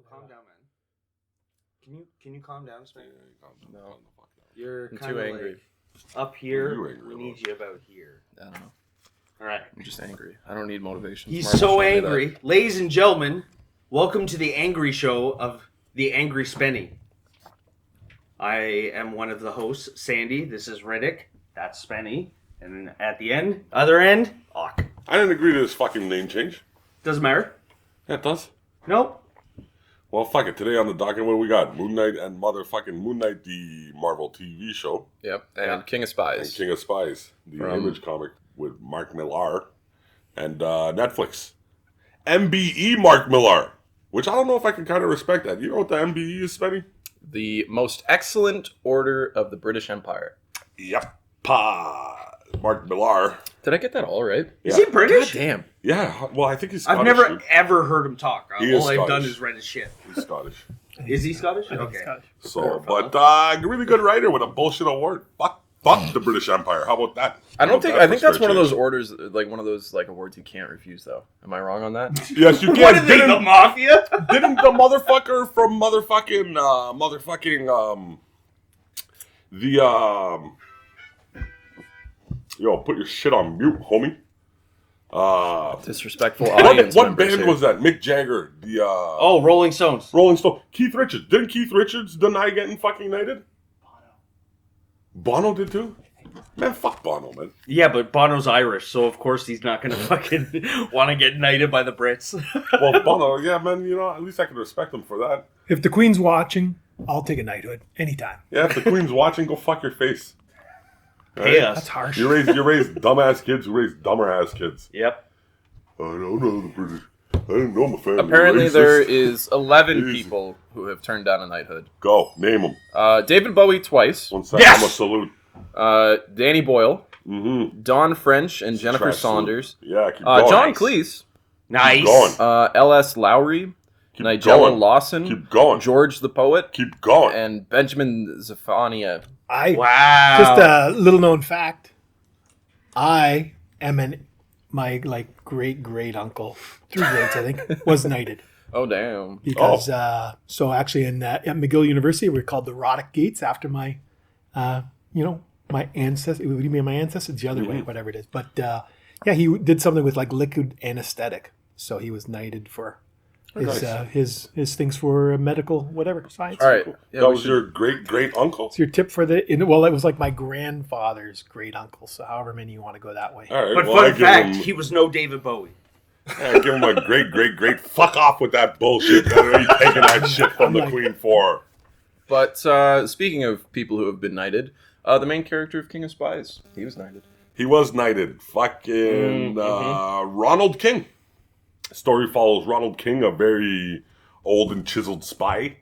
Calm down, man. Can you calm down, Spencer? Yeah, calm down. No. Calm the fuck down. You're I'm kind too of angry. Up here. You're angry, We need you about here. I don't know. All right. I'm just angry. I don't need motivation. He's Marvel so showed me angry. Ladies and gentlemen, welcome to the Angry Show of the Angry Spenny. I am one of the hosts, Sandy. This is Riddick. That's Spenny. And at the other end, Ock. I didn't agree to this fucking name change. Doesn't matter. Yeah, it does. Nope. Well, fuck it. Today on the docket, what do we got? Moon Knight and motherfucking Moon Knight, the Marvel TV show. Yep, and Yeah. King of And Spies. King of Spies, the From- Image comic with Mark Millar. And Netflix. MBE Mark Millar. Which I don't know if I can kind of respect that. You know what the MBE is, Spenny? The most excellent order of the British Empire. Yep. Mark Millar. Did I get that all right? Is he British? God damn. Yeah, well, I think he's Scottish. I've never dude. ever heard him talk. He All is I've done Scottish. is read his shit. He's Scottish. Is he Scottish? I think Okay. it's Scottish. So, but really good writer with a bullshit award. Fuck the British Empire. How about that? I don't think. I think that's one of those change? orders, like one of those like awards you can't refuse, though. Am I wrong on that? Yes, you What can. are they, the mafia? Didn't the motherfucker from yo, put your shit on mute, homie. Disrespectful audience. What members band here. was that? Mick Jagger, the Oh, Rolling Stones. Rolling Stone. Keith Richards. Didn't Keith Richards deny getting fucking knighted? Bono did too? Man, fuck Bono, man. Yeah, but Bono's Irish, so of course he's not gonna fucking want to get knighted by the Brits. Well, Bono, yeah, man, you know, at least I can respect him for that. If the Queen's watching, I'll take a knighthood anytime. Yeah, if the Queen's watching, go fuck your face. Pay Right? us. That's harsh. You raise dumbass kids who raise dumber ass kids. Yep. I don't know the British. I didn't know my family. Apparently, racist. there is 11 Easy. people who have turned down a knighthood. Go, name them. David Bowie twice. One second, Yes! I'm a salute. Danny Boyle. Mm-hmm. Dawn French and Jennifer Trash Saunders. Yeah, keep going. John Cleese. Nice. Keep going. L.S. Lowry. Keep Nigella going. Lawson. Keep going. George the Poet. Keep going. And Benjamin Zephania. Wow. Just a little known fact. I am my great uncle, 3 greats I think, was knighted Oh, damn. because so actually at McGill University we're called the Roddick Gates after my my ancestor. Would you mean my ancestors? The other way, whatever it is. But yeah, he did something with like liquid anesthetic, so he was knighted for his things for medical whatever science. All right. Cool. Yeah, that we was should- your great uncle. So your tip for well, it was like my grandfather's great uncle. So however many you want to go that way. All right. But well, I fun give fact, him, he was no David Bowie. I give him a great. Fuck off with that bullshit. What are you taking that shit from the Queen for? But speaking of people who have been knighted, the main character of King of Spies, he was knighted. He was knighted. Fucking Ronald King. Story follows Ronald King, a very old and chiseled spy.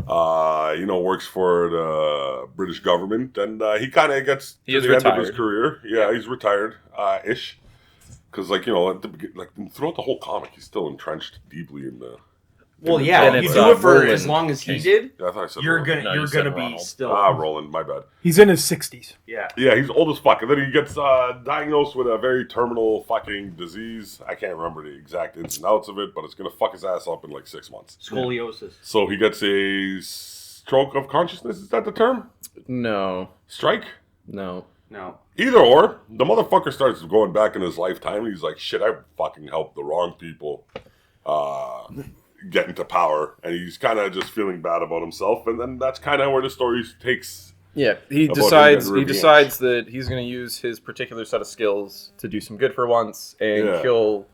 Works for the British government, and he kind of gets He to is the end of his retired. career. Yeah, he's retired, ish. Because, throughout the whole comic, he's still entrenched deeply in the. Well, And yeah, you it's, do it for Roland as long as he King. did. Yeah, I thought I said You're Roland. No, gonna you said be Ronald. still. Roland, my bad. He's in his 60s. Yeah. Yeah, he's old as fuck. And then he gets diagnosed with a very terminal fucking disease. I can't remember the exact ins and outs of it, but it's going to fuck his ass up in like 6 months. Scoliosis. So he gets a stroke of consciousness. Is that the term? No. Strike? No. No. Either or. The motherfucker starts going back in his lifetime. And he's like, shit, I fucking helped the wrong people get into power. And he's kind of just feeling bad about himself. And then that's kind of where the story takes. Yeah, he About decides him he getting decides that he's going to use his particular set of skills to do some good for once and Yeah. kill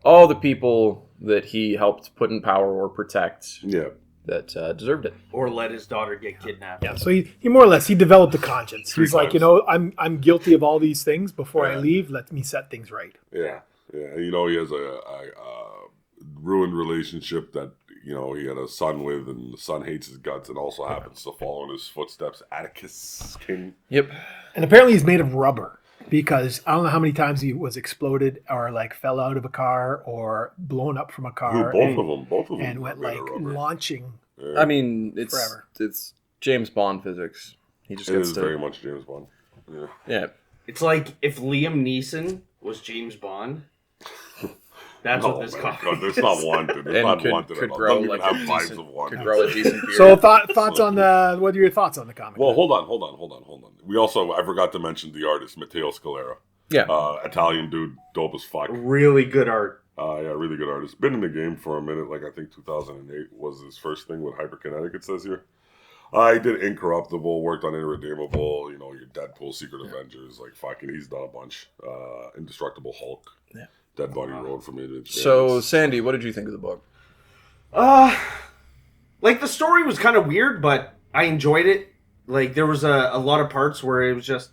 all the people that he helped put in power or protect Yeah. that deserved it. Or let his daughter get kidnapped. Yeah, so he more or less he developed a conscience. Three He's like, times. I'm guilty of all these things. Before I Yeah. leave, let me set things right. Yeah. Yeah. He has a ruined relationship that, he had a son with, and the son hates his guts and also happens to follow in his footsteps. Atticus King. Yep. And apparently he's made of rubber because I don't know how many times he was exploded or like fell out of a car or blown up from a car. Both of them. and went like launching. I mean, Forever. it's James Bond physics. He just It gets is to very much James Bond. Yeah. yeah. It's like if Liam Neeson was James Bond. That's what this man, comic God, is. it's not wanted. It's And not could wanted at all. grow Doesn't even like a have vibes decent, of wanted. could grow a decent beard. So thoughts on what are your thoughts on the comic? Well, hold on. We also, I forgot to mention the artist, Matteo Scalera. Yeah. Italian dude, dope as fuck. Really good art. Yeah, really good artist. Been in the game for a minute, like I think 2008 was his first thing with Hyperkinetic, it says here. He did Incorruptible, worked on Irredeemable, you know, your Deadpool, Secret Avengers, like fucking, he's done a bunch. Indestructible Hulk. Yeah. Dead Body Road from Image. So, Sandy, what did you think of the book? Like the story was kind of weird, but I enjoyed it. Like there was a lot of parts where it was just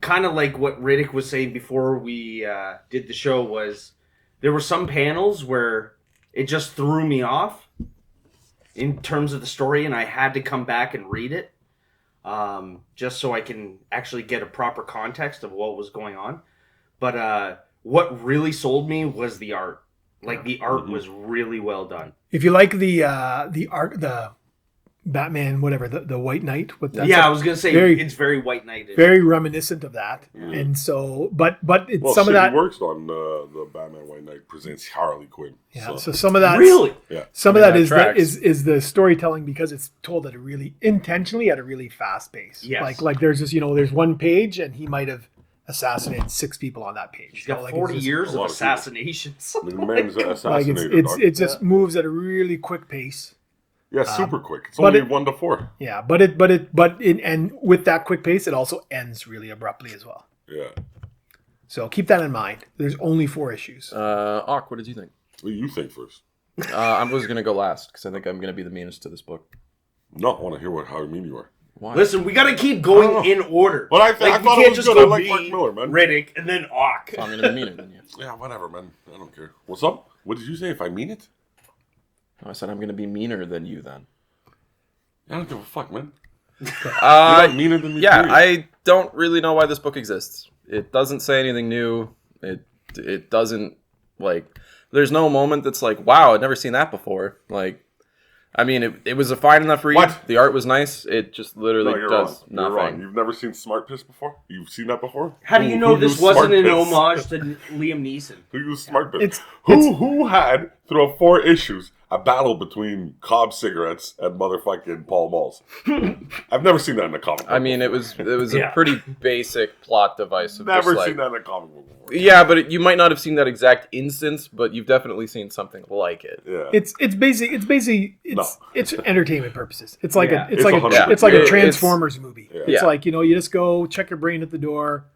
kind of like what Riddick was saying before we did the show was there were some panels where it just threw me off in terms of the story, and I had to come back and read it just so I can actually get a proper context of what was going on. But what really sold me was the art. Like the art was really well done. If you like the art, the Batman, whatever, the White Knight. I was gonna say it's very White Knight. Very reminiscent of that, and so, but it's some of that. He works on the Batman White Knight presents Harley Quinn. Yeah, so some of that really, some of that tracks. is the storytelling because it's told at a really intentionally at a really fast pace. Yes. Like there's just there's one page and he might have assassinated 6 people on that page. He's got like 40 years a of lot of assassinations. The man's Like assassinated. it just moves at a really quick pace. Yeah, super quick. It's but only it- 1 to 4. Yeah, and with that quick pace, it also ends really abruptly as well. Yeah. So keep that in mind. There's only 4 issues. Ak, what did you think? What do you think first? I was going to go last because I think I'm going to be the meanest to this book. No, I want to hear how mean you are. Why? Listen, we gotta keep going in order. But I we thought can't it was just good. I go like B, Mark Millar, man. Riddick, and then Ock. So I'm going to be meaner than you. Yeah, whatever, man. I don't care. What's up? What did you say? If I mean it? I said I'm going to be meaner than you then. I don't give a fuck, man. You're not meaner than me. Yeah, period. I don't really know why this book exists. It doesn't say anything new. It doesn't, like, there's no moment that's like, wow, I'd never seen that before. Like, I mean, it was a fine enough read. What? The art was nice. It just literally No, you're does wrong. You're nothing. wrong. You've never seen Smart Piss before? You've seen that before? How do you know Who this used wasn't Smart an Piss? homage to Liam Neeson? Who used Smart Piss? It's- Who had, through 4 issues, a battle between Cobb cigarettes and motherfucking Paul Malls? I've never seen that in a comic book. I mean, it was Yeah. a pretty basic plot device. Of Never just, seen like, that in a comic book before. Yeah, but you might not have seen that exact instance, but you've definitely seen something like it. Yeah. It's entertainment purposes. It's like Yeah. it's like 100%. a It's- Transformers movie. Yeah. It's Yeah. like you just go check your brain at the door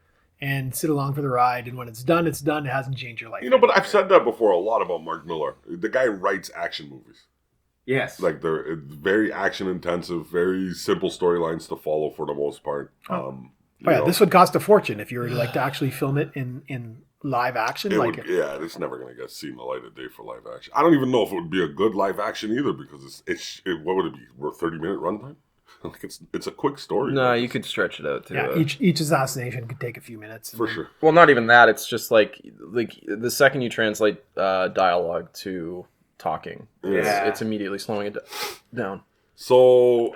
and sit along for the ride, and when it's done, it's done. It hasn't changed your life. But I've said that before a lot about Mark Millar. The guy writes action movies. Yes. Like they're very action intensive, very simple storylines to follow for the most part. This would cost a fortune if you were to actually film it in live action. It's never gonna get seen the light of day for live action. I don't even know if it would be a good live action either because what would it be? 30-minute runtime? Like it's a quick story. No, you could stretch it out too. Yeah, each assassination could take a few minutes. for sure. Well, not even that. It's just like the second you translate dialogue to talking, Yeah. it's immediately slowing it down. So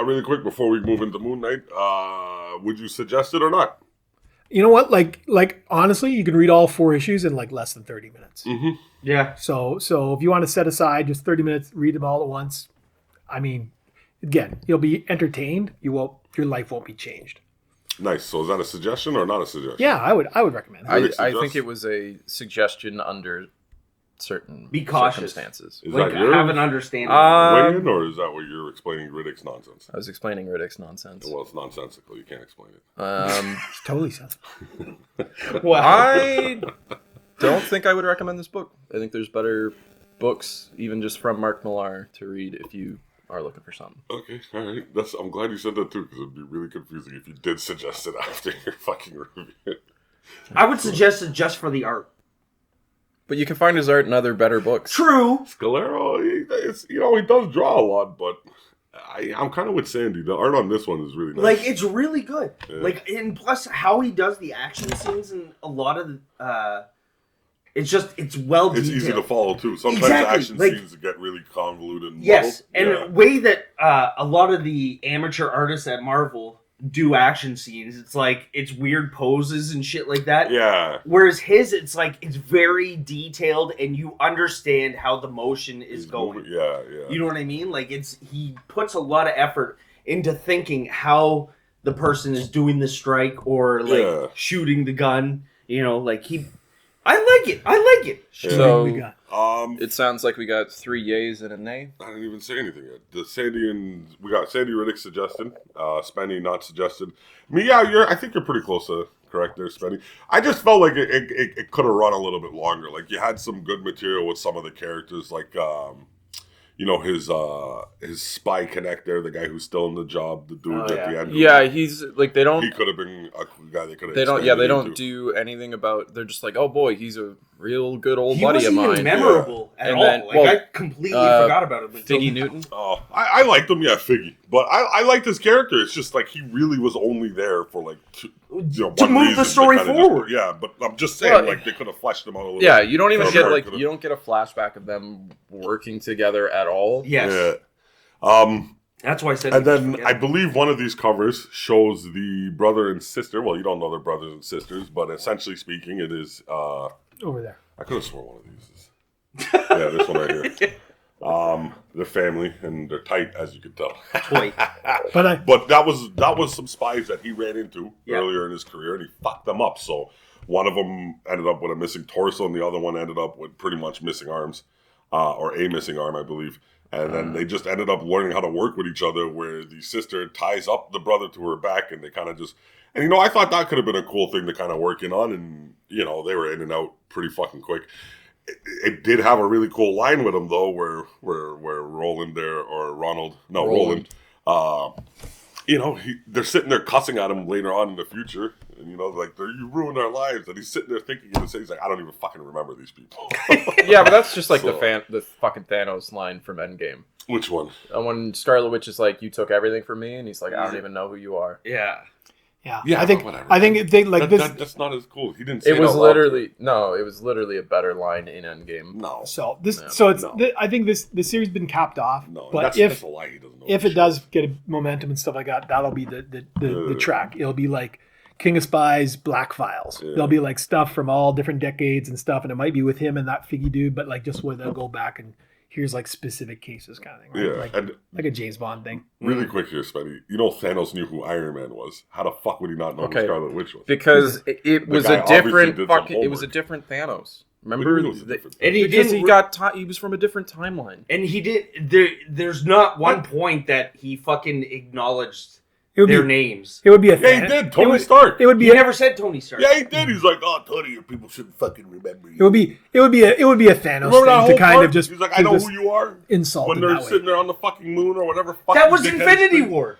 really quick before we move into Moon Knight, would you suggest it or not? You know what? Like honestly, you can read all 4 issues in less than 30 minutes. Mm-hmm. Yeah. So if you want to set aside just 30 minutes, read them all at once. I mean, again, you'll be entertained. Your life won't be changed. Nice. So is that a suggestion or not a suggestion? Yeah, I would recommend it. I think it was a suggestion under certain Be cautious. circumstances. Is Like that your have an understanding. way in, or is that what you're explaining Riddick's nonsense? I was explaining Riddick's nonsense. Well, it's nonsensical. You can't explain it. It's totally sensible. Wow. I don't think I would recommend this book. I think there's better books, even just from Mark Millar, to read if you are looking for something. Okay, all right. I'm glad you said that too, because it'd be really confusing if you did suggest it after your fucking review. I would suggest it just for the art. But you can find his art in other better books. True. Scalero, he does draw a lot, but I'm kind of with Sandy. The art on this one is really nice. Like it's really good. Yeah. Like and plus how he does the action scenes and a lot of it's well detailed. It's easy to follow too. Sometimes Exactly, action like- scenes get really convoluted. And Yes, muddled. and a way that a lot of the amateur artists at Marvel do action scenes. It's like it's weird poses and shit like that. Yeah. Whereas his, it's like it's very detailed and you understand how the motion is going. Yeah. You know what I mean? Like he puts a lot of effort into thinking how the person is doing the strike or like shooting the gun. You know, like I like it. So we got. it sounds like we got 3 yays and a nay. I didn't even say anything yet. We got Sandy Riddick suggested, Spenny not suggested. I mean, yeah, I think you're pretty close to correct there, Spenny. I just felt like it could have run a little bit longer. Like you had some good material with some of the characters, like his spy connector, the guy who's still in the job, the dude at the end. Yeah, he's like they don't. He could have been a guy they could have. They don't. Yeah, they don't do anything about. They're just like, oh boy, he's a real good old He buddy of wasn't mine. even memorable at And all. then- Like well, I completely forgot about him. Until Figgy Newton. Oh, I liked him, yeah, Figgy. But I liked his character. It's just like he really was only there for like to one move reason, the story to kinda forward. Yeah, but I'm just saying, Well, like they could have fleshed him out a little. Yeah, bit. you don't even Further, get like could've- you don't get a flashback of them working together at all. Yes, Yeah. that's why I said. And then I believe one of these covers shows the brother and sister. Well, you don't know they're brothers and sisters, but essentially speaking, it is. Over there. I could have sworn one of these is. Yeah, this one right here. They're family and they're tight, as you can tell. toy. But that was some spies that he ran into Yeah. earlier in his career, and he fucked them up. So one of them ended up with a missing torso, and the other one ended up with pretty much missing arms, or a missing arm, I believe. And then they just ended up learning how to work with each other, where the sister ties up the brother to her back, and they kind of just. And I thought that could have been a cool thing to kind of work in on, and they were in and out pretty fucking quick. It did have a really cool line with him though, where Roland there or Roland, they're sitting there cussing at him later on in the future, and like you ruined our lives, and he's sitting there thinking in his head, he's like, I don't even fucking remember these people. Yeah, but that's just like So- the fucking Thanos line from Endgame. Which one? When Scarlet Witch is like, "You took everything from me," and he's like, "I don't even know who you are." Yeah. Yeah, I think whatever. I think they like this. That's not as cool. He didn't say It was out loud. literally a better line in Endgame. No. So this, No. so it's. No. I think this series been capped off. No, but that's if a lie. He doesn't know if this it does get a momentum and stuff like that, that'll be the track. It'll be like King of Spies, Black Files. Yeah. There'll be like stuff from all different decades and stuff, and it might be with him and that Figgy dude, but like just where they'll go back and here's like specific cases kind of thing, right? Yeah, Like, and like a James Bond thing. really quick here, Spenny. Thanos knew who Iron Man was. How the fuck would he not know Okay. who Scarlet Witch was? Because it was guy a obviously different did some fucking. It was a homework. different Thanos. What do Remember? you mean it was a different And he Because didn't. he was from a different timeline. And he did. There's not one point that he fucking acknowledged It would their be. names. It would be a. Yeah, he Than- did. It Tony would, Stark. it would be. He A, never said Tony Stark. Yeah, he did. He's like, oh, Tony, your people shouldn't fucking remember you. it would be. It would be a. It would be a Thanos Remember that thing whole to kind part? of just. He's like, to I know just who you are. insult When him they're that way. sitting there on the fucking moon or whatever. That was fucking dickhead Infinity thing. War.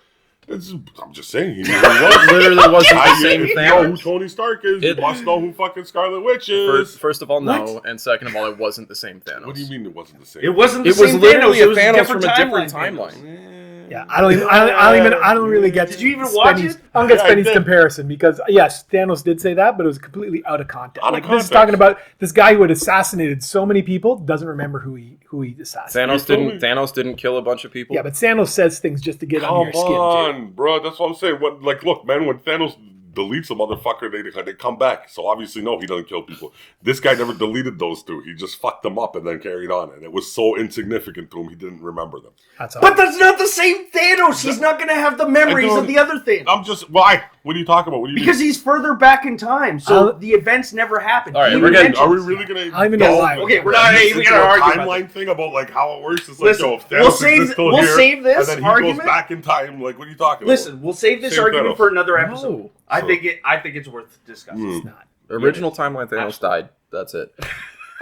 I'm just saying. He knew who he was. Literally wasn't the same You know who Thanos. Tony Stark is. You It- must know who fucking Scarlet Witch is. First of all, no, What? and second of all, it wasn't the same Thanos. What do you mean it wasn't the same? It wasn't the It was same literally Thanos. a It was Thanos from a different different Thanos. timeline. Yeah, I don't really get. Did you even watch Spenny's- it? I don't get Yeah, I Spenny's did. comparison because yes, Thanos did say that, but it was completely out of context. Out of Like this context. is talking about this guy who had assassinated so many people doesn't remember who he assassinated. Thanos didn't kill a bunch of people. Yeah, but Thanos says things just to get Come under your skin. Too. on, bro. That's what I'm saying. Look, man, when Thanos deletes a motherfucker, they come back. So obviously, no, he doesn't kill people. This guy never deleted those two. He just fucked them up and then carried on. And it was so insignificant to him, he didn't remember them. That's all. But that's not the same Thanos. He's not going to have the memories don't- of the other Thanos. I'm just, why? What are you talking about? What do you Because mean? he's further back in time, so I'll- the events never happened. All right, He we're even getting- Are we mentions- really going to I don't even know why. Okay, we're not even gonna argue about timeline thing about like how it works. It's Listen, like, yo, if we'll Thanos save- is still we'll here, save this and then he argument. goes back in time. Like, what are you talking Listen, we'll save this Same argument Thanos. for another episode. No. I So- think it's worth discussing. Mm. It's not. Original timeline Thanos Absolutely. died. That's it.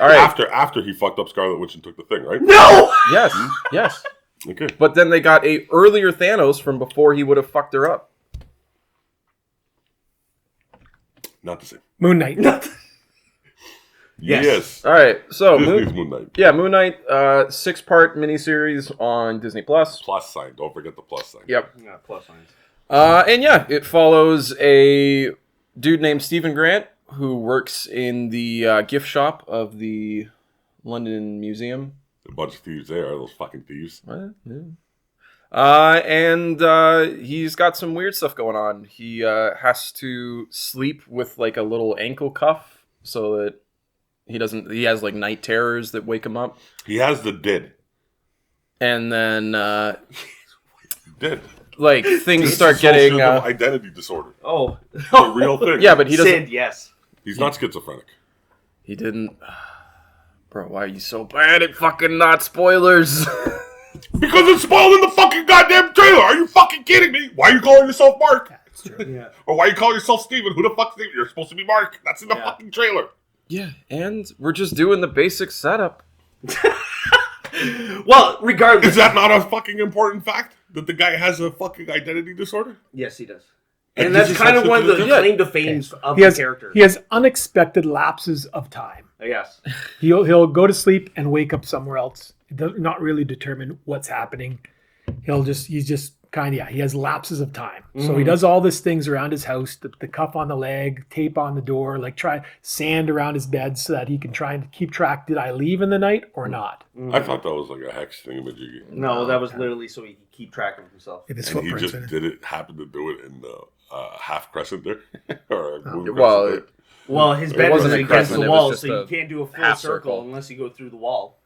All right. After he fucked up Scarlet Witch and took the thing, right? No. Yes. Yes. Okay. But then they got a earlier Thanos from before he would have fucked her up. Not the same. Moon Knight. Yes. Yes. All right. So Disney's Moon Knight. yeah, Moon Knight, 6-part miniseries on Disney Plus. Plus sign. Don't forget the plus sign. Yep. Yeah, plus signs. And yeah, it follows a dude named Stephen Grant who works in the gift shop of the London Museum. A bunch of thieves there. Those fucking thieves. What? Yeah. And he's got some weird stuff going on. He has to sleep with like a little ankle cuff so that he has like night terrors that wake him up. He has the dead. And then Dead. like things start getting Dissociative identity disorder. Oh. A real thing. yeah, but he doesn't. Sid, yes. He's not schizophrenic. He didn't. Bro, why are you so bad at fucking not spoilers? Because it's spoiled in the fucking goddamn trailer. Are you fucking kidding me? Why are you calling yourself Mark? That's true. Yeah. Or why you call yourself Steven? Who the fuck's Steven? You're supposed to be Mark. That's in the fucking trailer. Yeah, and we're just doing the basic setup. Well, regardless. Is that not a fucking important fact? That the guy has a fucking identity disorder? Yes, he does. And that's kind of one of the claim to fame of the character. He has unexpected lapses of time. Yes. He'll go to sleep and wake up somewhere else. It does not really determine what's happening. He's just kind of, he has lapses of time. So he does all these things around his house, the cuff on the leg, tape on the door, like try sand around his bed so that he can try and keep track. Did I leave in the night or not? I thought that was like a hex thingamajiggy. No, that was literally so he could keep track of himself. If his And he footprints just in it. did it, happened to do it in the half crescent there. Or a moon Well, crescent there. Well, his bed was wasn't a against crescent, the it wall, was so just you a can't do a full half circle circle. unless you go through the wall.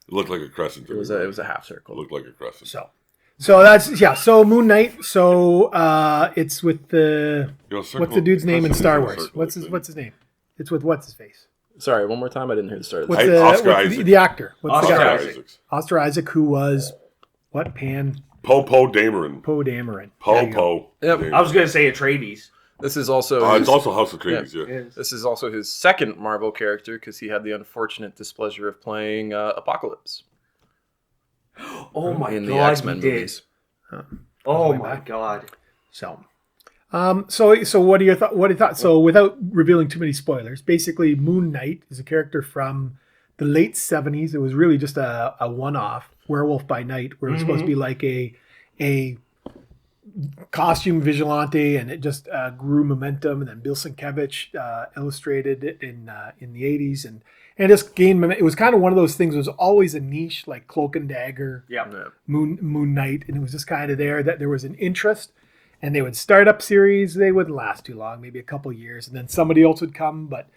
It looked like a crescent. It was a half It circle. looked like a crescent. So that's, yeah. So Moon Knight. So it's with the, what's the dude's name in Star Wars? What's his name? It's with what's his face? Sorry, one more time. I didn't hear the start of What's this. Oscar what's Isaac. the actor? What's the Oscar guy? Isaac. Oscar Isaac, who was what? Poe Dameron. Poe Dameron. Poe. Yep. Dameron. I was going to say Atreides. This is also It's his, also House of Atreides, yeah. this is also his second Marvel character because he had the unfortunate displeasure of playing Apocalypse Oh my in god, the X-Men he did. movies. Oh way my back. god. So, so what are your thoughts? What are your thoughts? So, without revealing too many spoilers, basically, Moon Knight is a character from the late '70s. It was really just a one-off, Werewolf by Night, where it was supposed to be like a costume vigilante, and it just grew momentum. And then Bill Sienkiewicz illustrated it in the '80s, and just gained momentum. It was kind of one of those things. It was always a niche, like Cloak and Dagger, Yeah. Moon Knight, and it was just kind of there that there was an interest, and they would start up series. They wouldn't last too long, maybe a couple years, and then somebody else would come. But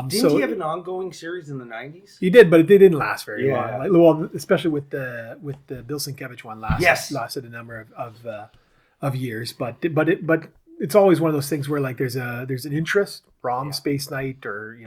Didn't he have an ongoing series in the 90s? he did, but it didn't last very Yeah. long. Like, well, especially with the Bill Sienkiewicz one, lasted a number of years. But it's always one of those things where like there's an interest, Space Knight, or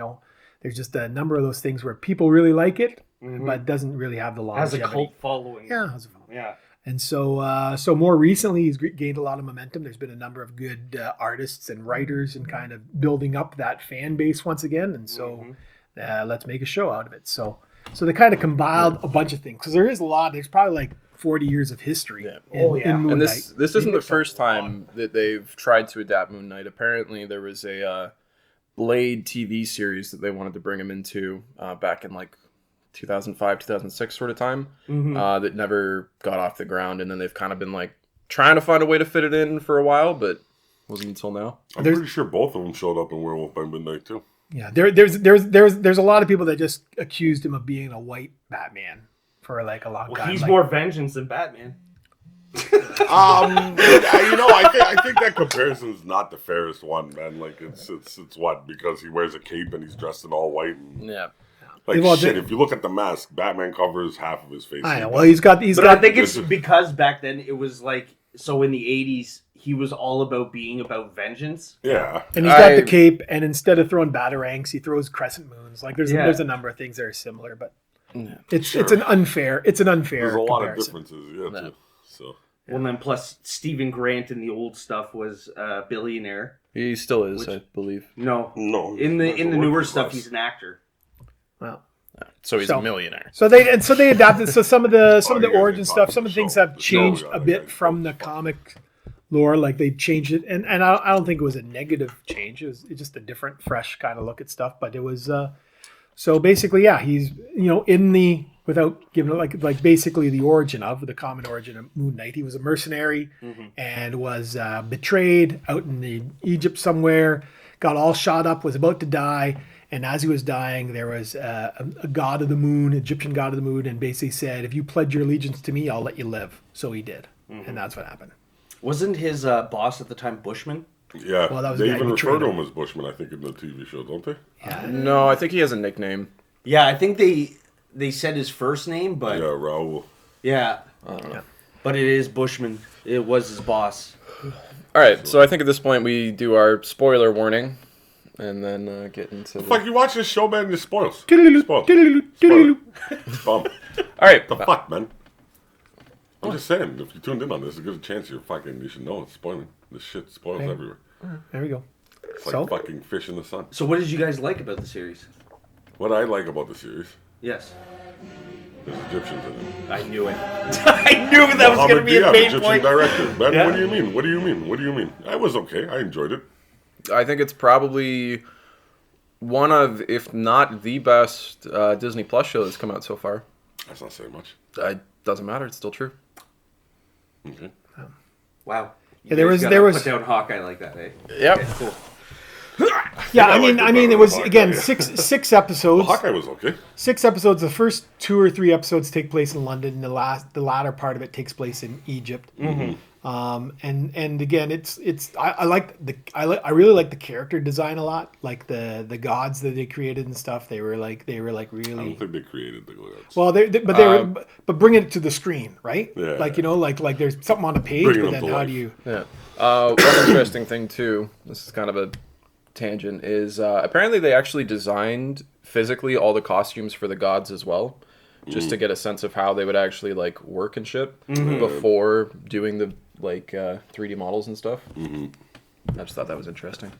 there's just a number of those things where people really like it, but it doesn't really have the Has longevity. a cult following. Yeah, has a following. Yeah. And so more recently, he's gained a lot of momentum. There's been a number of good artists and writers and kind of building up that fan base once again. And so let's make a show out of it. So they kind of compiled a bunch of things because there is a lot. There's probably like 40 years of history. In Moon And Knight. this isn't the first time that they've tried to adapt Moon Knight. Apparently, there was a Blade TV series that they wanted to bring him into back in like 2005, 2006 sort of time that never got off the ground. And then they've kind of been like trying to find a way to fit it in for a while, but wasn't until now. I'm pretty sure both of them showed up in Werewolf by Midnight too. Yeah, there's a lot of people that just accused him of being a white Batman for like a long time. He's like, more vengeance than Batman. I think that comparison's not the fairest one, man. Like it's what, because he wears a cape and he's dressed in all white. And, Yeah. like Well, shit, if you look at the mask, Batman covers half of his face. I know. Well, he's got. But I think it's because back then it was like, so in the 80s, he was all about being about vengeance. Yeah. And he's got the cape, and instead of throwing batarangs, he throws crescent moons. Like there's a number of things that are similar, but it's an unfair. There's a lot of comparison. differences. Yeah. Too. So. Well, then plus Stephen Grant in the old stuff was a billionaire. He still is, I believe. No. No. In the that's a newer working stuff, class. he's an actor. Well, So he's a millionaire. so they adapted. So some of the yeah, origin they stuff, talk some of the the things show. have The changed show, a yeah, bit they from the talk comic lore. Like they've changed it, and I don't think it was a negative change. It was just a different, fresh kind of look at stuff. But it was so basically, yeah, he's in the, without giving it like basically the common origin of Moon Knight. He was a mercenary and was betrayed out in the Egypt somewhere. Got all shot up, was about to die. And as he was dying, there was a god of the moon, Egyptian god of the moon, and basically said, if you pledge your allegiance to me, I'll let you live. So he did. and that's what happened. Wasn't his boss at the time Bushman? Yeah, Well, that was the they guy even who refer betrayed to him. him as Bushman, I think, in the TV show, don't they? No, I think he has a nickname. Yeah, I think they said his first name, but Yeah, Raul. yeah. I don't know. Yeah. But it is Bushman. It was his boss. All right, so I think at this point we do our spoiler warning, and then get into. Fuck, you watch this show, man, it spoils. Toodaloo, Spoil. toodaloo, toodaloo. Bum. All right, The fuck, man? I'm just saying, if you tuned in on this, a good chance you should know it's spoiling. This shit spoils Okay. everywhere. There we go. It's like So? fucking fish in the sun. So what did you guys like about the series? What I like about the series, Yes. there's Egyptians in it. I knew it. I knew that was going to be a Diab, main Egyptian point. director. Man, Yeah. what do you mean? What do you mean? What do you mean? I was okay. I enjoyed it. I think it's probably one of, if not the best, Disney Plus show that's come out so far. That's not saying much. It doesn't matter; it's still true. Okay. Wow. You Yeah, there guys was- gotta there was- put down Hawkeye like that, eh? Yep. Okay, cool. Yeah, I I mean, liked it it better was than again Hawkeye. six episodes. Hawkeye was okay. 6 episodes. The first 2 or 3 episodes take place in London. And the latter part of it takes place in Egypt. And again, I really like the character design a lot. Like the gods that they created and stuff. They were like I really. don't think they created the gods. Well, but bringing it to the screen, right? Yeah. Like there's something on a page, Bringing but them then to how life. do you? Yeah. One interesting thing too. This is kind of a tangent. Is apparently they actually designed physically all the costumes for the gods as well, just to get a sense of how they would actually like work and shit before doing the 3D models and stuff. I just thought that was interesting.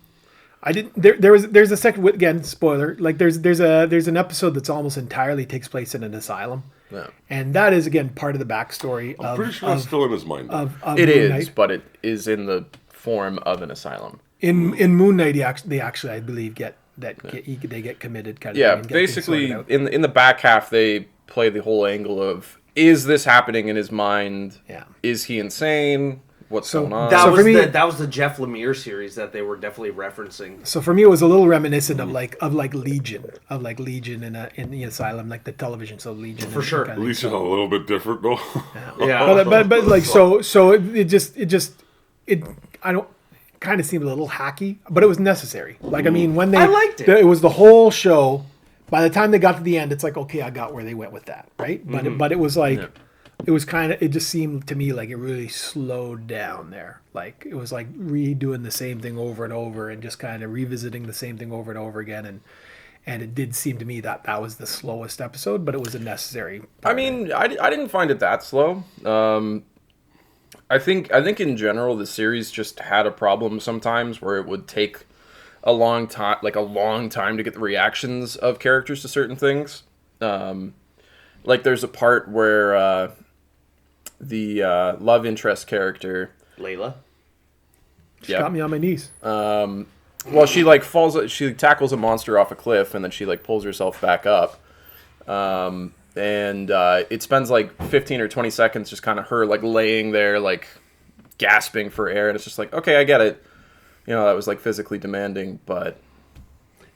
I didn't. There's a second again spoiler. Like there's an episode that's almost entirely takes place in an asylum, Yeah. and that is again part of the backstory I'm pretty sure that's still in his mind. of It Moon is, Knight. but it is in the form of an asylum. In Moon Knight, they actually I believe they get committed kind of Yeah, thing and get things basically, sorted out. in the back half, they play the whole angle of, is this happening in his mind? Yeah. Is he insane? What's So going on? That So was for me- that was the Jeff Lemire series that they were definitely referencing. So for me, it was a little reminiscent of Legion in the asylum, like the television. So Legion For sure. At least it's a little bit different, though. Yeah. but like so it I don't kind of seemed a little hacky, but it was necessary. Like I mean, when I liked it. it was the whole show. By the time they got to the end, it's like okay, I got where they went with that, right? But it was like it was kind of it just seemed to me like it really slowed down there. Like it was like redoing the same thing over and over and just kind of revisiting the same thing over and over again and it did seem to me that was the slowest episode, but it was a necessary. I mean, I didn't find it that slow. I think in general the series just had a problem sometimes where it would take a long time to get the reactions of characters to certain things. Like there's a part where the love interest character, Layla. Got me on my knees. well, she she tackles a monster off a cliff and then she like pulls herself back up. And it spends like 15 or 20 seconds just kind of her like laying there like gasping for air, and it's just like, okay, I get it. You know, that was like physically demanding, but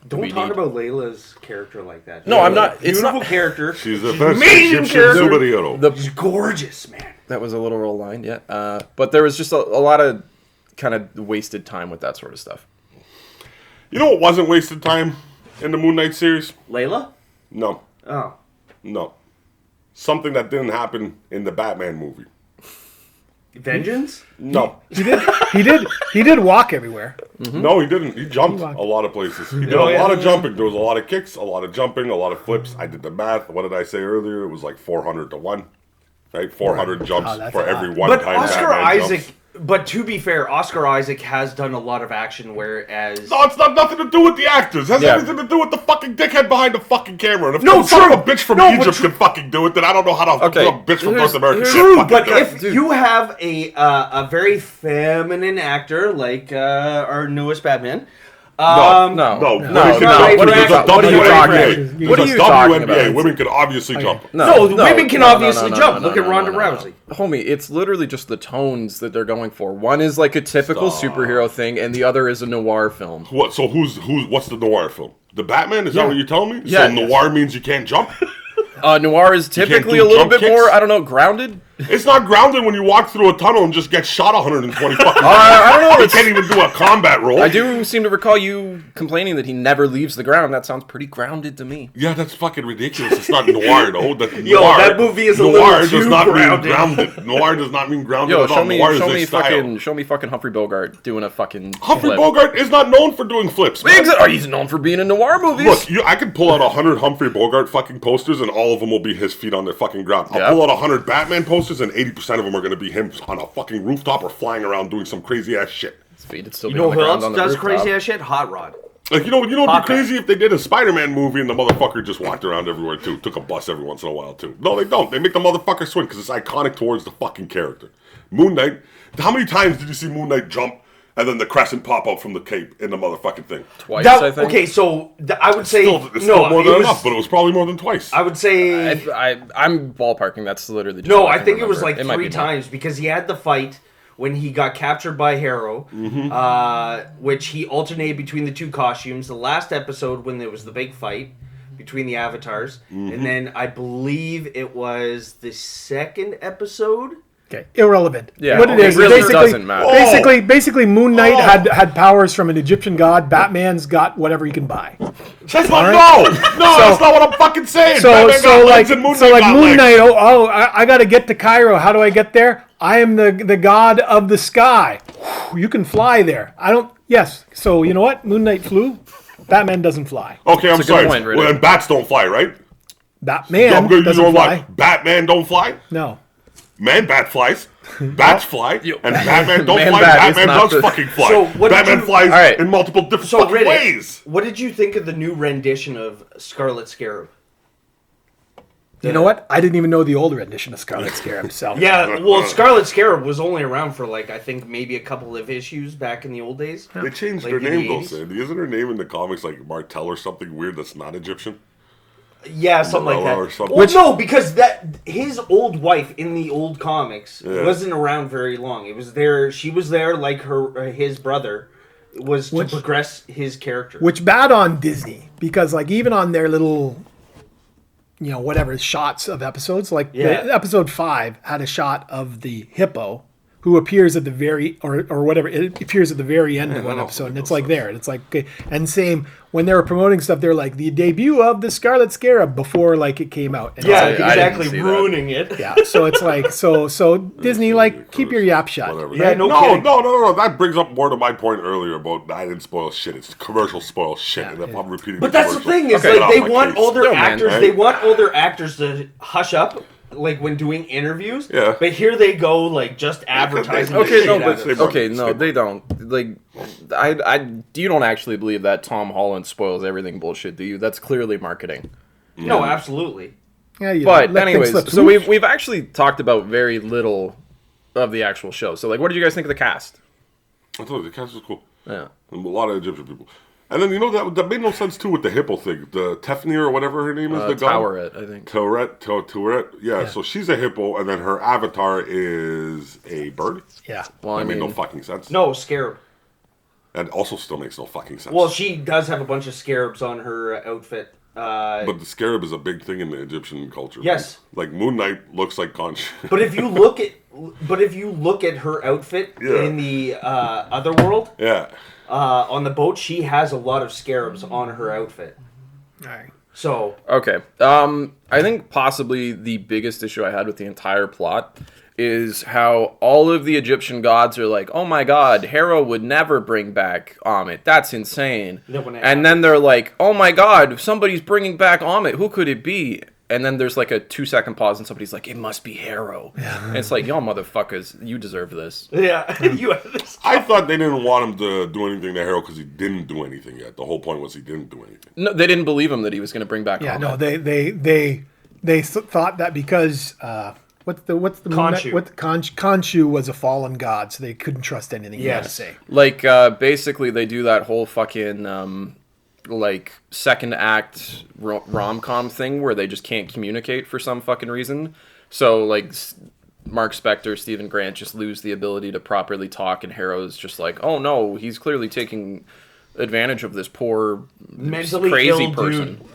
Don't talk about Layla's character like that. No, I'm not. It's Beautiful not. character. She's the best amazing Egyptian character. superhero. She's gorgeous, man. That was a literal line, yeah. But there was just a lot of kind of wasted time with that sort of stuff. You know what wasn't wasted time in the Moon Knight series? Layla? No. Oh. No. Something that didn't happen in the Batman movie. Vengeance? No. He did walk everywhere. No, he didn't. He jumped He walked. a lot of places. He did Oh, a yeah. lot of jumping. There was a lot of kicks, a lot of jumping, a lot of flips. I did the math. What did I say earlier? It was like 400 to 1. Right? 400 jumps Oh, that's for a lot. every one But time Oscar Batman Isaac, jumps. but to be fair, Oscar Isaac has done a lot of action, whereas... No, it's not nothing to do with the actors. It has Yeah. everything to do with the fucking dickhead behind the fucking camera. And if No, some son true. of a bitch from No, but Egypt true. can fucking do it, then I don't know how to Okay. a bitch from North America here's- can True, fucking but do it. if you have a very feminine actor like our newest Batman... No. No. What are you What talking are you about? talking WNBA. about? There's What are a you talking WNBA. about? Women can obviously jump. No, women can obviously jump. Look at Ronda Rousey. Homie, it's literally just the tones that they're going for. One is like a typical Stop. superhero thing, and the other is a noir film. What? So what's the noir film? The Batman? Is that what you're telling me? Yeah. So noir means you can't jump? Noir is typically do a little jump bit kicks? more, I don't know, grounded. It's not grounded when you walk through a tunnel and just get shot 120 fucking times. I don't know. You can't even do a combat roll. I do seem to recall you complaining that he never leaves the ground. That sounds pretty grounded to me. Yeah, that's fucking ridiculous. It's not noir, though. That movie is a little too grounded. Noir does not mean grounded Yo, at all. show me fucking Humphrey Bogart doing a fucking Humphrey flip. Bogart is not known for doing flips, man. Oh, he's known for being in noir movies. Look, I could pull out 100 Humphrey Bogart fucking posters and all of them will be his feet on the fucking ground. I'll pull out 100 Batman posters and 80% of them are going to be him on a fucking rooftop or flying around doing some crazy ass shit. His feet would still You be know on the who ground else on the does rooftop. crazy ass shit? Hot Rod. Like, it'd be Hawkeye. crazy if they did a Spider-Man movie and the motherfucker just walked around everywhere too. Took a bus every once in a while too. No, they don't. They make the motherfucker swing because it's iconic towards the fucking character. Moon Knight. How many times did you see Moon Knight jump and then the crescent pop out from the cape in the motherfucking thing? Twice, I think. Okay, so I would say It's still more than enough, but it was probably more than twice. I would say I'm ballparking. That's literally just no. what I think it was remember. like It might 3 be more. times because he had the fight when he got captured by Harrow, which he alternated between the 2 costumes. The last episode when there was the big fight between the avatars, and then I believe it was the 2nd episode. Okay, irrelevant. Yeah, what it is really basically, doesn't matter. Basically, Moon Knight had powers from an Egyptian god. Batman's got whatever he can buy. That's not, no, that's not what I'm fucking saying. So Batman got legs and Moon Knight. legs. I got to get to Cairo. How do I get there? I am the god of the sky. You can fly there. I don't. Yes. So you know what? Moon Knight flew. Batman doesn't fly. Okay, I'm That's a good sorry. point, Riddick. Well, and bats don't fly, right? Batman You doesn't know fly. what? Batman don't fly. No. Man bat flies. Bats fly. And Batman don't Man fly. bat is Batman not does the- fucking fly. So what did Batman you- flies Alright. in multiple different So fucking Riddick, ways. what did you think of the new rendition of Scarlet Scarab? You know what? I didn't even know the old rendition of Scarlet Scarab. So Yeah, well, Scarlet Scarab was only around for I think maybe a couple of issues back in the old days. They changed Like her in the name though, 80s? Sandy. Isn't her name in the comics like Martell or something weird that's not Egyptian? Yeah, something like Millar or that. something. Well, no, because his old wife in the old comics Yeah. wasn't around very long. It was there. She was there like his brother was to progress his character. which bad on Disney because even on their little, whatever shots of episodes, episode 5 had a shot of the hippo who appears at the very or whatever it appears at the very end of one episode, and it's there, and it's okay. And same when they were promoting stuff, they're like the debut of the Scarlet Scarab before it came out. And yeah, it's I didn't exactly, see that. ruining it. yeah. So it's so Disney keep your yap shut. Whatever. Yeah, no no, kidding. no. That brings up more to my point earlier about I didn't spoil shit. It's commercial spoil shit. And if I'm repeating But that's the commercial, thing is get off they my want case. older No, man, actors. right? They want older actors to hush up. When doing interviews, Yeah. But here they go, just advertising. Okay, the shit no, out but of they- it. Okay, no, they don't. You don't actually believe that Tom Holland spoils everything bullshit, do you? That's clearly marketing. No, absolutely. Yeah, you But let things anyways, slip. so we've actually talked about very little of the actual show. So what did you guys think of the cast? I told you, the cast was cool. Yeah. And a lot of Egyptian people. And then, that made no sense, too, with the hippo thing. The Tefnir or whatever her name is. the god. Towerette, I think. Tourette. Yeah, so she's a hippo, and then her avatar is a bird. yeah. Well, That made no fucking sense. No, scarab. And also still makes no fucking sense. Well, she does have a bunch of scarabs on her outfit. But the scarab is a big thing in the Egyptian culture. Yes. Like Moon Knight looks like conch. But if you look at her outfit Yeah. in the other world, Yeah. on the boat, she has a lot of scarabs on her outfit. All right. So Okay. I think possibly the biggest issue I had with the entire plot is how all of the Egyptian gods are like, oh my god, Hera would never bring back Amit. That's insane. That wouldn't And then they're like, oh my god, somebody's bringing back Amit. Who could it be? And then there's a 2-second pause and somebody's like, it must be Harrow. And it's like, y'all motherfuckers, you deserve this. yeah, you have this. I thought they didn't want him to do anything to Harrow because he didn't do anything yet. The whole point was he didn't do anything. No, they didn't believe him that he was going to bring back Yeah, Amit. no, they thought that because what's the Khonshu. Khonshu was a fallen god, so they couldn't trust anything he had to Yes. say. Basically they do that whole fucking second act rom-com thing where they just can't communicate for some fucking reason. So Mark Spector, Stephen Grant just lose the ability to properly talk, and Harrow's just like, oh no, he's clearly taking advantage of this poor Mentally crazy ill person. dude.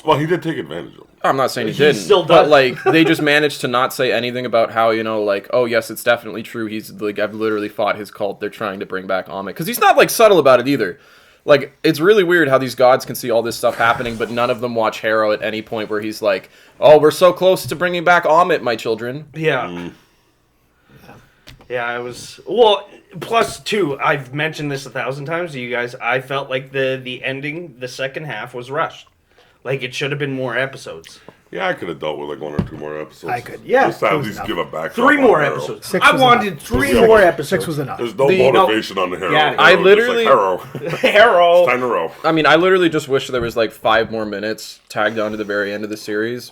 Well, he did take advantage of him. I'm not saying he He didn't, still but does. like they just managed to not say anything about how, you know, like, oh yes, it's definitely true. He's like, I've literally fought his cult. They're trying to bring back Amit because he's not like subtle about it either. Like, it's really weird how these gods can see all this stuff happening, but none of them watch Harrow at any point where he's like, oh, we're so close to bringing back Amit, my children. Yeah. Yeah, I was... Well, plus, too, I've mentioned this 1,000 times to you guys. I felt like the ending, the second half, was rushed. Like, it should have been more episodes. Yeah, I could have dealt with like 1 or 2 more episodes. I could. Yeah. Just to at It was least enough. give a back. 3 more episodes. Six I was wanted enough. 3 Yeah. more episodes. 6 was enough. There's no The- motivation on the Harrow. Yeah. I It's literally- Just like, Harrow. Harrow. Time to row. I mean, I literally just wish there was like 5 more minutes tagged on to the very end of the series.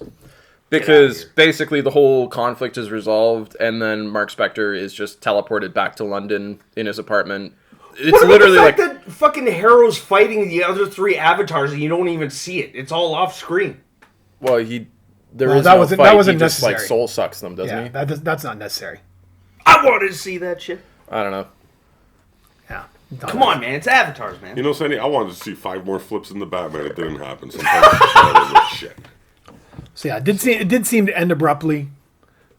Because here. basically the whole conflict is resolved, and then Mark Spector is just teleported back to London in his apartment. It's What about literally the fact like... that fucking Harrow's fighting the other 3 avatars and you don't even see it? It's all off screen. Well, he... There Well, is that no wasn't- fight. that wasn't he just, like, necessary. soul sucks them, doesn't Yeah, he? that's not necessary. I wanted to see that shit. I don't know. Yeah. Come on, man. It's avatars, man. You know, Sandy, I wanted to see 5 more flips in the Batman. It didn't happen. Sometimes it's like, shit. So yeah, it did seem to end abruptly.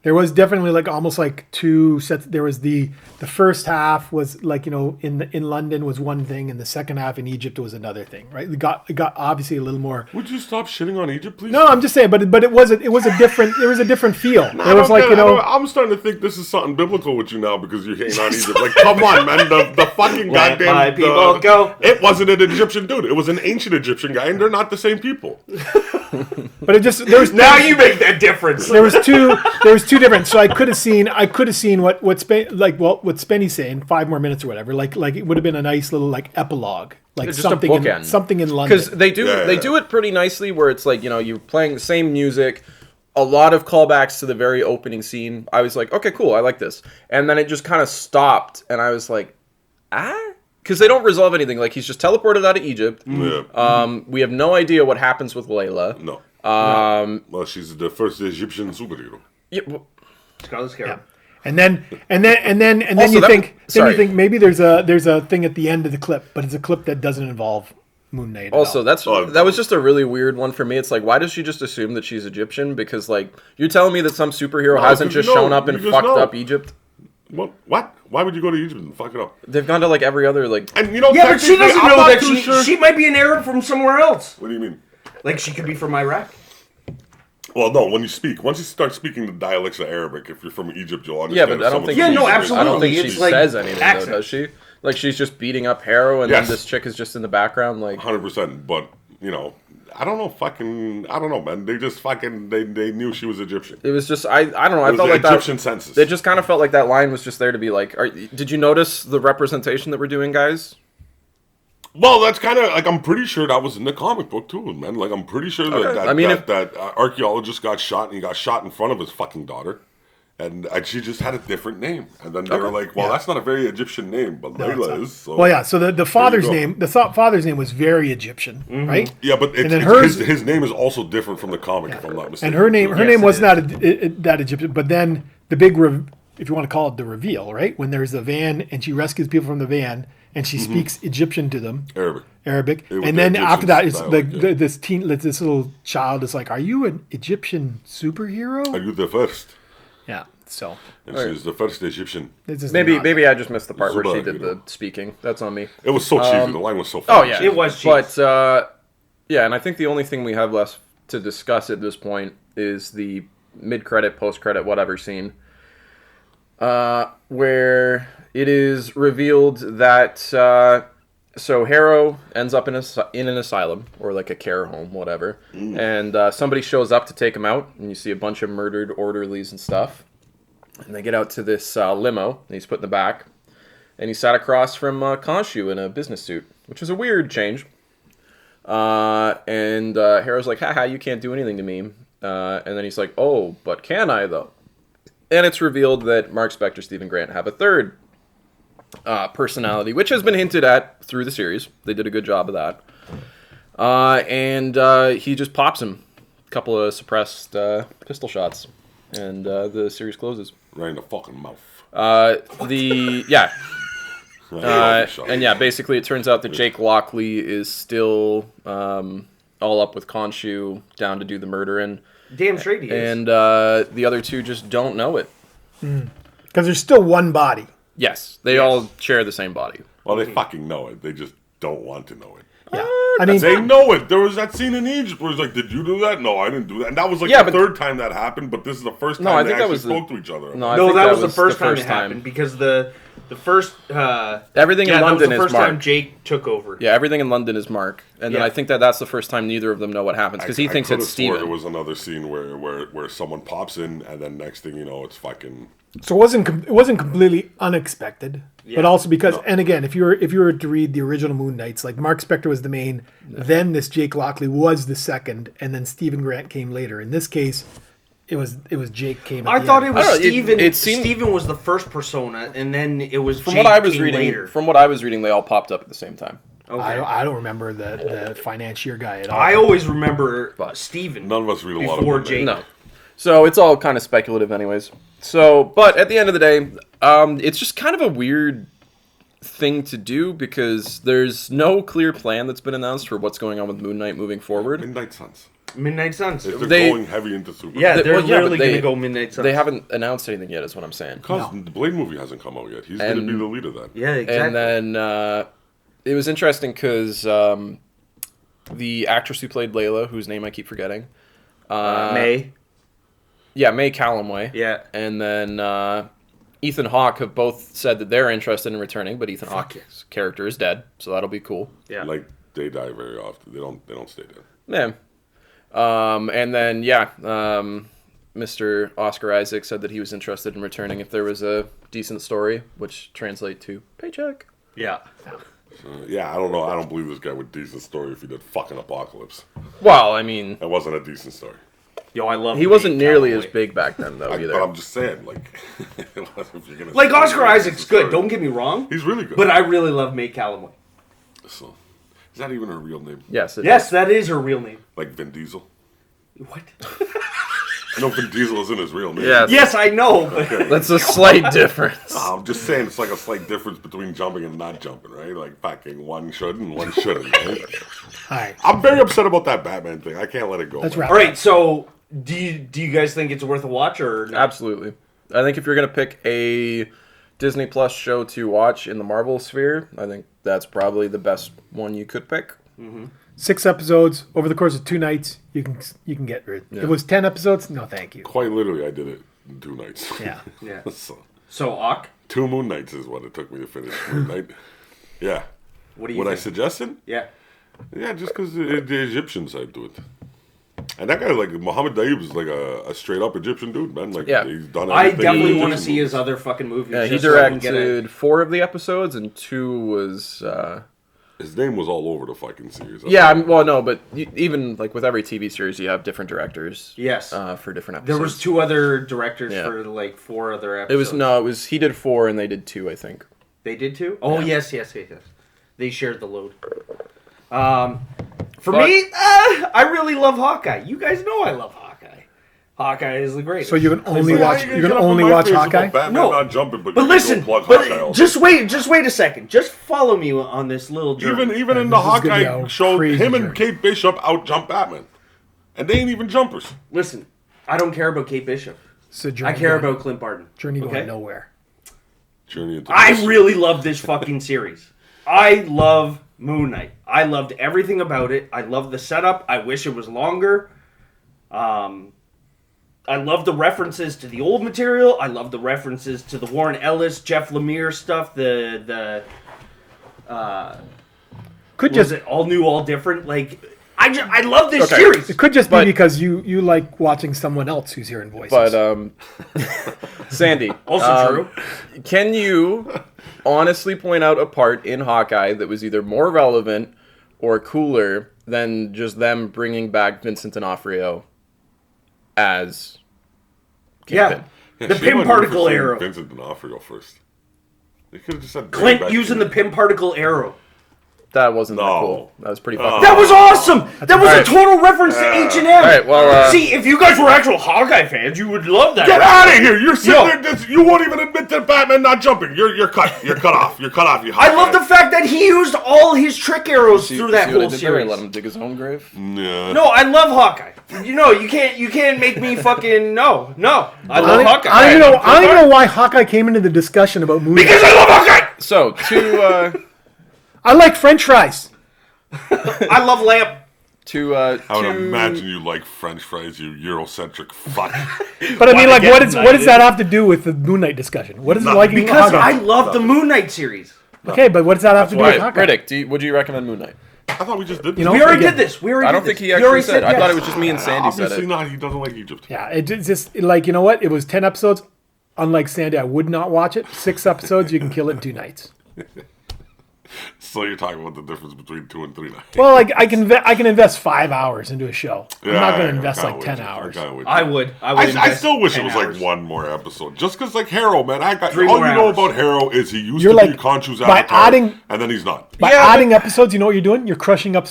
There was definitely like almost like 2 sets. There was the first half was like, you know, in London was one thing, and the second half in Egypt was another thing, right? It got obviously a little more. Would you stop shitting on Egypt, please? No, I'm just saying, but it was a different. There was a different feel. There was like, you know, I'm starting to think this is something biblical with you now because you're hating on Egypt. Like, come on, man. The fucking Let goddamn my people go. It wasn't an Egyptian dude. It was an ancient Egyptian guy, and they're not the same people. but it just there was Now you make that difference. there was two different. So I could have seen what Spenny's saying, 5 more minutes or whatever. Like it would have been a nice little like epilogue, like Just something a bookend. something in London. Because they do Yeah, they yeah. do it pretty nicely where it's like, you know, you're playing the same music, a lot of callbacks to the very opening scene. I was like, okay, cool, I like this. And then it just kind of stopped, and I was like, because they don't resolve anything. Like, he's just teleported out of Egypt. Yeah. We have no idea what happens with Layla. No. Well, she's the first Egyptian superhero. Yeah, well, Scarlet Scarab. And then Also, you that- think sorry. maybe there's a thing at the end of the clip, but it's a clip that doesn't involve Moon Knight. At also, all. that was just a really weird one for me. It's like, why does she just assume that she's Egyptian? Because, like, you're telling me that some superhero hasn't 'cause you just know, shown up and you just fucked know. up Egypt? What? Why would you go to Egypt and fuck it up? They've gone to, like, every other, like... And you know, Yeah, but she technically, doesn't I'm know not that too sure. she might be an Arab from somewhere else. What do you mean? Like, she could be from Iraq. Well, no. When you speak, once you start speaking the dialects of Arabic, if you're from Egypt, you'll Yeah, understand. but I don't think Yeah, she's- no, I don't absolutely. think It's she like says anything, accent. though, does she? Like, she's just beating up Harrow, and Yes. then this chick is just in the background, like... 100%. But you know, I don't know, man. They just fucking they knew she was Egyptian. It was just... I don't know, I It was felt the like Egyptian that... census. It just kind of felt like that line was just there to be like... Did you notice the representation that we're doing, guys? Well, that's kind of like, I'm pretty sure that was in the comic book too, man. Like, I'm pretty sure Okay. that I mean, that archaeologist got shot, and he got shot in front of his fucking daughter, and she just had a different name. And then they were like, "Well, that's not a very Egyptian name, but Layla is." So. Well, yeah. So the father's go. name, father's name was very Egyptian, right? Yeah, but And then his name is also different from the comic, if I'm not mistaken. And her name Yes, was it not that Egyptian. But then the big, if you want to call it the reveal, right? When there's a van and she rescues people from the van and she speaks Egyptian to them, Arabic, It was and the then Egyptian after that, it's dialect, like yeah. this little child is like, "Are you an Egyptian superhero?" Are you the first? Yeah. So And she's the first Egyptian. this is Maybe not- maybe I just missed the part where she Zuba, did you know. the speaking. That's on me. It was so cheesy. The line was so Oh funny. yeah, It was cheese. But yeah, and I think the only thing we have left to discuss at this point is the mid-credit, post-credit, whatever scene, where it is revealed that so Harrow ends up in an asylum or like a care home, whatever, and somebody shows up to take him out, and you see a bunch of murdered orderlies and stuff, and they get out to this limo, and he's put in the back. And he sat across from Khonshu in a business suit, which was a weird change. And Harrow's like, haha, you can't do anything to me. And then he's like, oh, but can I, though? And it's revealed that Mark Spector, Stephen Grant have a third personality, which has been hinted at through the series. They did a good job of that. And he just pops him. A couple of suppressed pistol shots. And the series closes. Right in the fucking mouth. Yeah. Right, And yeah, basically it turns out that Jake Lockley is still all up with Khonshu down to do the murdering. Damn straight he is. And the other two just don't know it. Because there's still one body. Yes, they all share the same body. Well, they fucking know it. They just don't want to know it. Yeah. I mean, They know it. There was that scene in Egypt where it's like, "Did you do that?" No, I didn't do that. And that was like Yeah, the but- third time that happened. But this is the first time No, I they think that actually was the- spoke to each other. No, I No, think that was the first time it time. happened because the first Everything in that London was the is first time Mark. Jake took over. Yeah, everything in London is Mark, and then Yeah. I think that's the first time neither of them know what happens because he thinks I coulda it's swore Steven. There was another scene where someone pops in, and then next thing you know, it's fucking. so it wasn't completely unexpected, but also because, and again, if you were to read the original Moon Knights, like Mark Spector was the main, then this Jake Lockley was the second, and then Stephen Grant came later. In this case, it was Jake came. At I the thought end. it was I don't know, Steven. it seemed- Steven was the first persona, and then it was From Jake what I was came reading, later. from what I was reading, they all popped up at the same time. Okay. I don't remember the financier guy at all. I always remember Steven. None of us read a lot of Before Moon Knight. Jake. No. So it's all kind of speculative anyways. So, but at the end of the day, it's just kind of a weird thing to do because there's no clear plan that's been announced for what's going on with Moon Knight moving forward. Midnight Suns. Midnight Suns. If they're They- going heavy into Superman. Yeah, They- they're well, yeah, literally but going they- to go Midnight Suns. They haven't announced anything yet, is what I'm saying. Because the Blade movie hasn't come out yet. He's going to And- be the lead of that. Yeah, exactly. And then it was interesting because the actress who played Layla, whose name I keep forgetting, May. yeah, May Callumway, Yeah. and then Ethan Hawke have both said that they're interested in returning, but Ethan Hawke's character is dead, so that'll be cool. Yeah. Like, they die very often. They don't stay dead. Yeah. And then Mr. Oscar Isaac said that he was interested in returning if there was a decent story, which translate to paycheck. Yeah. Yeah, I don't know. I don't believe this guy with decent story if he did fucking Apocalypse. Well, I mean, That wasn't a decent story. Yo, I love he wasn't May nearly Calloway. as big back then, though, either. But I'm just saying, like, if you're gonna Like, say Oscar it's a Isaac's story, good, don't get me wrong. He's really good. But I really love May Calloway. So, is that even her real name? Yes. Yes, that is her real name. Like Vin Diesel? What? I know Vin Diesel isn't his real name. Yes. Yes, I know, but That's a slight difference. I'm just saying it's like a slight difference between jumping and not jumping, right? Like fucking one should and one shouldn't, right? All right. I'm very upset about that Batman thing. I can't let it go. Let's man. wrap all right. So, do you guys think it's worth a watch or not? Absolutely. I think if you're going to pick a Disney Plus show to watch in the Marvel sphere, I think that's probably the best one you could pick. 6 episodes over the course of 2 nights. You can get rid. If it was 10 episodes, no, thank you. Quite literally, I did it in 2 nights. Yeah. Yeah. So, So, Ock, 2 Moon Nights is what it took me to finish Moon Knight. Yeah. what do you What I think? suggested? Yeah. Yeah, just because the Egyptian side to it. And that guy, like, Mohammed Daib is like a straight up Egyptian dude, man. Like, Yeah. he's done I everything in definitely the want to Egyptian see his movies. other fucking movies. Yeah, he just so I can get directed 4 of the episodes, and 2 was... His name was all over the fucking series. Yeah, well, no, but even like with every TV series, you have different directors. Yes. For different episodes. There was 2 other directors Yeah. for like 4 other episodes. It was he did 4 and they did 2, I think. They did too? Oh, Yeah. yes. They shared the load. For But- me, I really love Hawkeye. You guys know I love Hawkeye. Hawkeye is the greatest. So you can only Yeah, watch. you're You can gonna put only my watch face about Hawkeye. Batman No. not jumping, but But you listen, don't plug Hawkeye but all just wait a second. Just follow me on this little journey. Even in the this is gonna be Hawkeye a show, crazy him and journey. Kate Bishop out jump Batman, and they ain't even jumpers. Listen, I don't care about Kate Bishop. It's a I journey care going- about Clint Barton. journey okay? going nowhere. Journey into I mystery. really love this fucking series. I love Moon Knight. I loved everything about it. I love the setup. I wish it was longer. I love the references to the old material. I love the references to the Warren Ellis, Jeff Lemire stuff. Could Was just it all new, all different? Like, I love this Okay. series. it could just But- be because you like watching someone else who's hearing voices. But Sandy, Also true. can you honestly point out a part in Hawkeye that was either more relevant or cooler than just them bringing back Vincent D'Onofrio as Yeah. Kingpin? The shame Pym on you particle for saying arrow. Vincent D'Onofrio first. They could have just said Clint back using the Kingpin. Pym particle arrow. That wasn't that No. cool. That was pretty fucking. That was awesome. That was a Alright. total reference to H&M. All right, well, See, if you guys were actual Hawkeye fans, you would love that. Get out of here! You're sitting Yo. there. You won't even admit to Batman not jumping. You're cut. You're cut off. You're cut off. You I love the fact that he used all his trick arrows through that see what I whole did there? I series. let him dig his own grave. Yeah. No, I love Hawkeye. You can't make me fucking no. I love Hawkeye. I don't even know why Hawkeye came into the discussion about Moon Knight. Because I love Hawkeye. So I like French fries. I love Lamp. I would imagine you like French fries, you Eurocentric fuck. But I mean, like, get what does that have to do with the Moon Knight discussion? What is it liking Because I Hawkeye? love the Moon Knight series. Okay, but what does that have to do with Wait, Hawkeye? Riddick, would you recommend Moon Knight? I thought we just did this. You know, We already again, did this. I don't think he You actually already said. I yes. thought it was just me and Sandy said Obviously it. not. He doesn't like Egypt. Yeah, it's just like, you know what? It was 10 episodes. Unlike Sandy, I would not watch it. 6 episodes, you can kill it in 2 nights. So you're talking about the difference between 2 and 3 nights. Well, like I can invest 5 hours into a show. I'm not going to invest kinda like with 10 you. hours. I'm kinda with you. I would. I invest still wish it 10 was hours. like one more episode. Just because, like, Harrow, man, all Three you more know hours. about Harrow is he used You're to be like, Khonshu's by avatar, adding- and then he's not. By Yeah, adding episodes, you know what you're doing? You're crushing up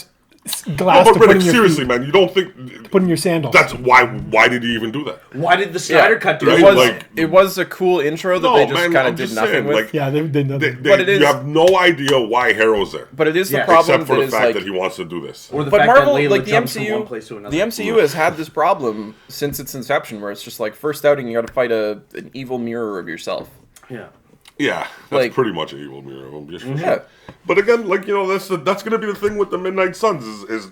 glass No, to but put in Riddick, your seriously, feet, man, you don't think put in your sandals. that's why did he even do that? Why did the Snyder cut do Right, It it? was like- it was a cool intro that No, they just man, kind I'm of did just nothing saying, with. like, Yeah, they did nothing. But it is- you have no idea why Harrow's there. But it is the Yeah. problem Except for that the is fact like that he wants to do this. Or the But fact Marvel, that Layla like the jumps from MCU, one place to another. the MCU has had this problem since its inception, where it's just like first outing, you got to fight an evil mirror of yourself. Yeah. Yeah, that's Like- pretty much an evil mirror of him. Just for Yeah. sure. But again, like, you know, that's going to be the thing with the Midnight Suns is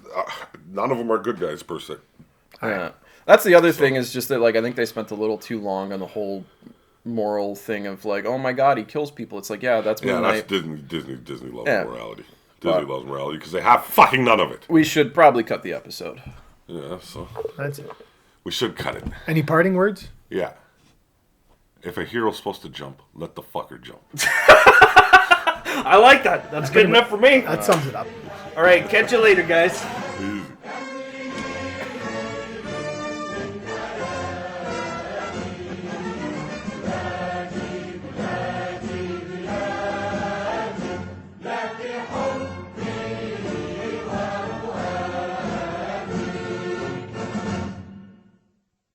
none of them are good guys per se. Yeah. That's the other thing is just that like I think they spent a little too long on the whole moral thing of like, oh my god, he kills people. It's like, yeah, that's Yeah, Moon that's Knight. Disney loves Yeah. morality. Disney loves morality because they have fucking none of it. We should probably cut the episode. Yeah, so That's it. we should cut it. Any parting words? Yeah. If a hero's supposed to jump, let the fucker jump. I like that. That's good enough for me. That sums it up. All right, catch you later, guys.